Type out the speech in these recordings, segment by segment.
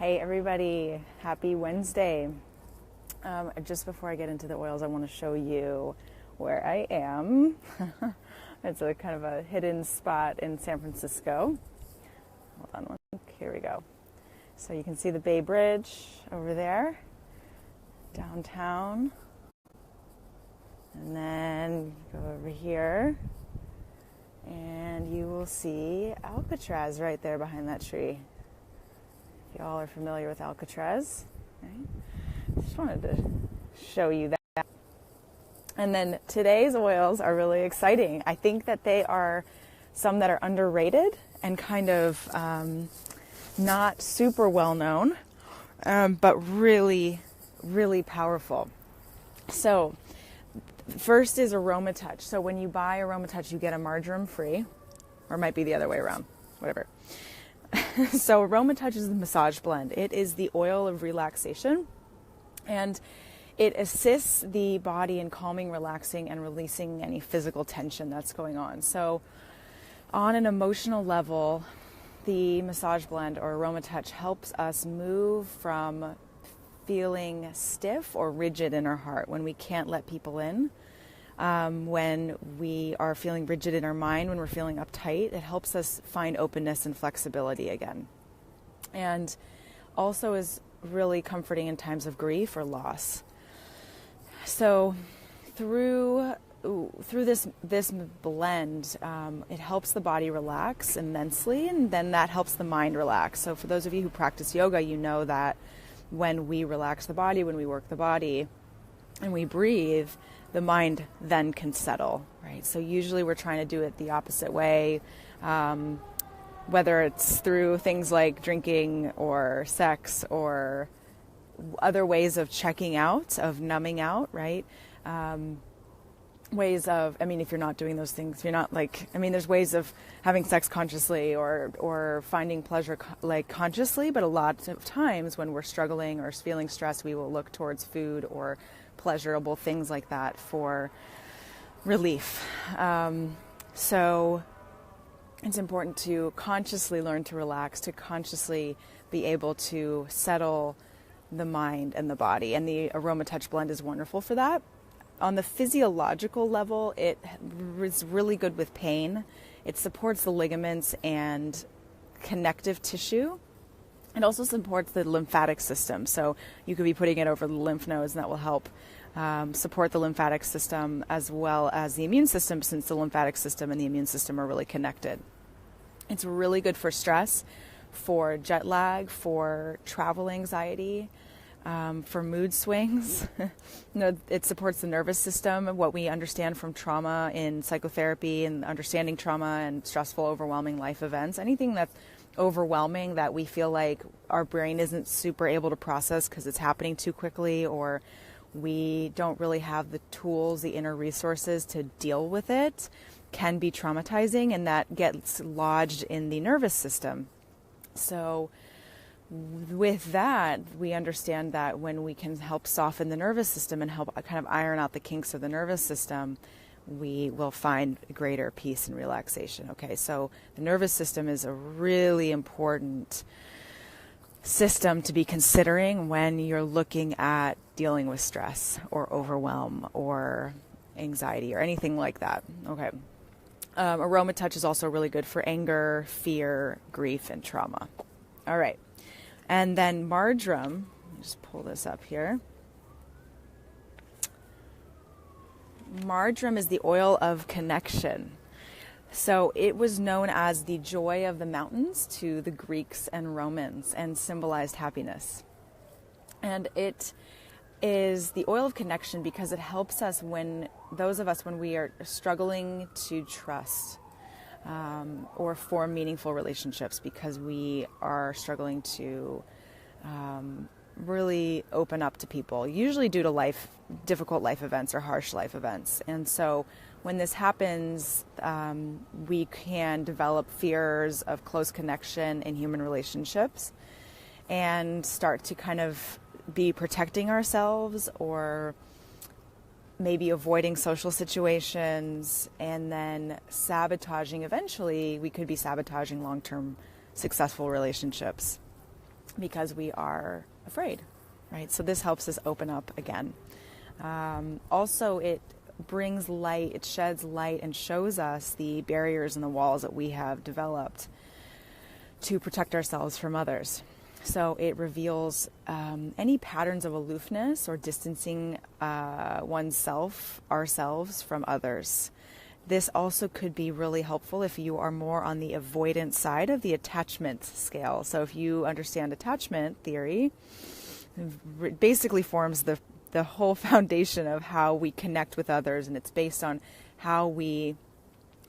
Hey everybody, happy Wednesday. Just before I get into the oils, I want to show you where I am. It's a kind of a hidden spot in San Francisco. Hold on one, here we go. So you can see the Bay Bridge over there, downtown. And then go over here and you will see Alcatraz right there behind that tree. If y'all are familiar with Alcatraz, right? Just wanted to show you that. And then today's oils are really exciting. I think that they are some that are underrated and kind of not super well known, but really, really powerful. So first is Aromatouch. So when you buy Aromatouch, you get a marjoram free, or it might be the other way around, whatever. So Aromatouch is the massage blend. It is the oil of relaxation, and it assists the body in calming, relaxing, and releasing any physical tension that's going on. So on an emotional level, the massage blend or Aromatouch helps us move from feeling stiff or rigid in our heart when we can't let people in. When we are feeling rigid in our mind, when we're feeling uptight, it helps us find openness and flexibility again. And also is really comforting in times of grief or loss. So through this blend, it helps the body relax immensely, and then that helps the mind relax. So for those of you who practice yoga, you know that when we relax the body, when we work the body, and we breathe, the mind then can settle, right? So usually we're trying to do it the opposite way, whether it's through things like drinking or sex or other ways of checking out, of numbing out, right? Ways of, if you're not doing those things, you're not there's ways of having sex consciously or finding pleasure consciously, but a lot of times when we're struggling or feeling stressed, we will look towards food or pleasurable things like that for relief. So it's important to consciously learn to relax, to consciously be able to settle the mind and the body. And the Aromatouch blend is wonderful for that. On the physiological level, it is really good with pain. It supports the ligaments and connective tissue. It also supports the lymphatic system. So you could be putting it over the lymph nodes, and that will help support the lymphatic system as well as the immune system, since the lymphatic system and the immune system are really connected. It's really good for stress, for jet lag, for travel anxiety, for mood swings. It supports the nervous system, what we understand from trauma in psychotherapy and understanding trauma and stressful, overwhelming life events. Anything that's overwhelming that we feel like our brain isn't super able to process because it's happening too quickly, or we don't really have the tools, the inner resources to deal with it, can be traumatizing, and that gets lodged in the nervous system. So with that, we understand that when we can help soften the nervous system and help kind of iron out the kinks of the nervous system, we will find greater peace and relaxation. Okay, so the nervous system is a really important system to be considering when you're looking at dealing with stress or overwhelm or anxiety or anything like that. Okay. Aromatouch is also really good for anger, fear, grief, and trauma. All right. And then marjoram, let me just pull this up here. Marjoram is the oil of connection. So it was known as the joy of the mountains to the Greeks and Romans and symbolized happiness. And it is the oil of connection because it helps us when we are struggling to trust or form meaningful relationships, because we are struggling to really open up to people, usually due to difficult life events or harsh life events. And so when this happens, we can develop fears of close connection in human relationships and start to kind of be protecting ourselves or maybe avoiding social situations, and then sabotaging. Eventually, we could be sabotaging long-term successful relationships. because we are afraid, right? So this helps us open up again. Also, it brings light, it sheds light and shows us the barriers and the walls that we have developed to protect ourselves from others. So it reveals any patterns of aloofness or distancing ourselves from others. This also could be really helpful if you are more on the avoidance side of the attachment scale. So if you understand attachment theory, it basically forms the whole foundation of how we connect with others, and it's based on how we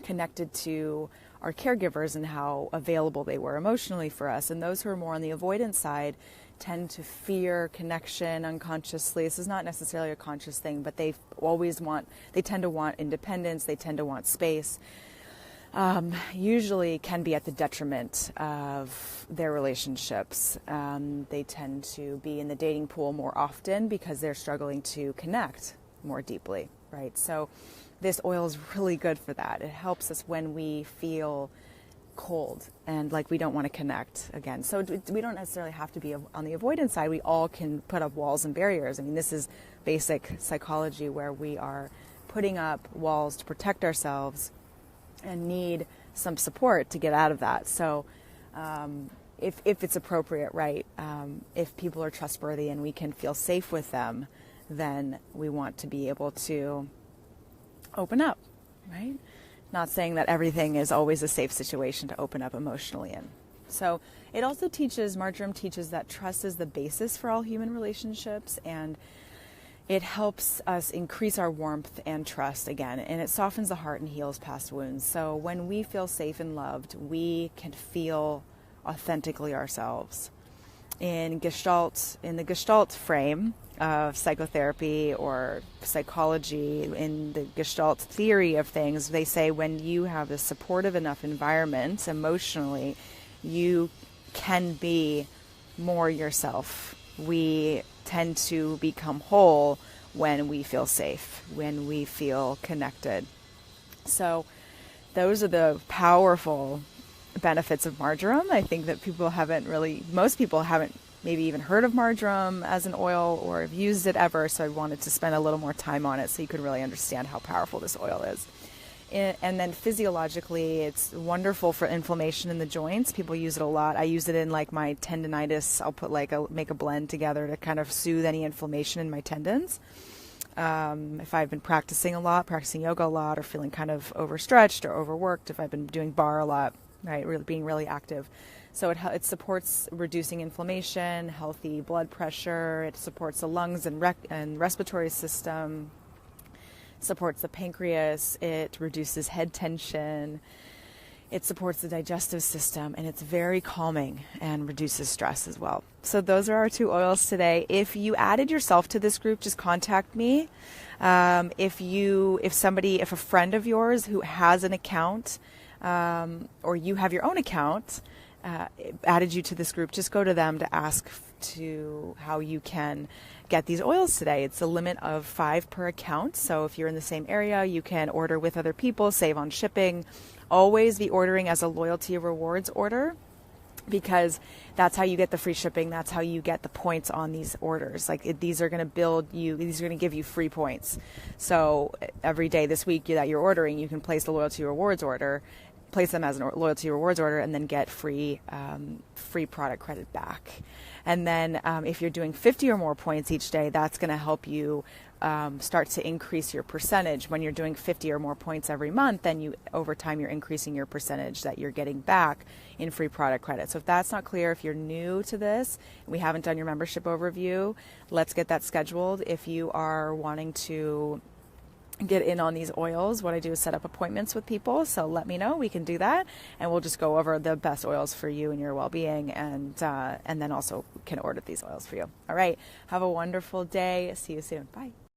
connected to our caregivers and how available they were emotionally for us. And those who are more on the avoidance side tend to fear connection unconsciously. This is not necessarily a conscious thing, but they tend to want independence, they tend to want space. Usually can be at the detriment of their relationships. They tend to be in the dating pool more often because they're struggling to connect more deeply, right? So this oil is really good for that. It helps us when we feel cold and like we don't want to connect again. So we don't necessarily have to be on the avoidance side. We all can put up walls and barriers. I mean, this is basic psychology where we are putting up walls to protect ourselves and need some support to get out of that. So if it's appropriate, right, if people are trustworthy and we can feel safe with them, then we want to be able to open up, right? Not saying that everything is always a safe situation to open up emotionally in. So it also Marjoram teaches that trust is the basis for all human relationships, and it helps us increase our warmth and trust again, and it softens the heart and heals past wounds. So when we feel safe and loved, we can feel authentically ourselves. In the Gestalt frame of psychotherapy or psychology, in the Gestalt theory of things, they say when you have a supportive enough environment emotionally, you can be more yourself. We tend to become whole when we feel safe, when we feel connected. So those are the powerful benefits of marjoram. I think that most people haven't maybe even heard of marjoram as an oil or have used it ever, so I wanted to spend a little more time on it so you could really understand how powerful this oil is. And then physiologically, it's wonderful for inflammation in the joints. People use it a lot. I use it in like my tendinitis. I'll put make a blend together to kind of soothe any inflammation in my tendons. If I've been practicing yoga a lot, or feeling kind of overstretched or overworked, if I've been doing bar a lot, right, being really active. So it supports reducing inflammation, healthy blood pressure. It supports the lungs and respiratory system. Supports the pancreas. It reduces head tension. It supports the digestive system, and it's very calming and reduces stress as well. So those are our 2 oils today. If you added yourself to this group, just contact me. If a friend of yours who has an account, or you have your own account, added you to this group, just go to them to ask to how you can get these oils today. It's a limit of 5 per account. So if you're in the same area, you can order with other people, save on shipping. Always be ordering as a loyalty rewards order, because that's how you get the free shipping. That's how you get the points on these orders. These are going to give you free points. So every day this week that you're ordering, you can place the loyalty rewards order, place them as a loyalty rewards order, and then get free product credit back. And then if you're doing 50 or more points each day, that's going to help you start to increase your percentage. When you're doing 50 or more points every month, then over time you're increasing your percentage that you're getting back in free product credit. So if that's not clear, if you're new to this, and we haven't done your membership overview, let's get that scheduled. If you are wanting to get in on these oils, what I do is set up appointments with people. So let me know, we can do that, and we'll just go over the best oils for you and your well-being, and then also can order these oils for you. All right, have a wonderful day. See you soon. Bye.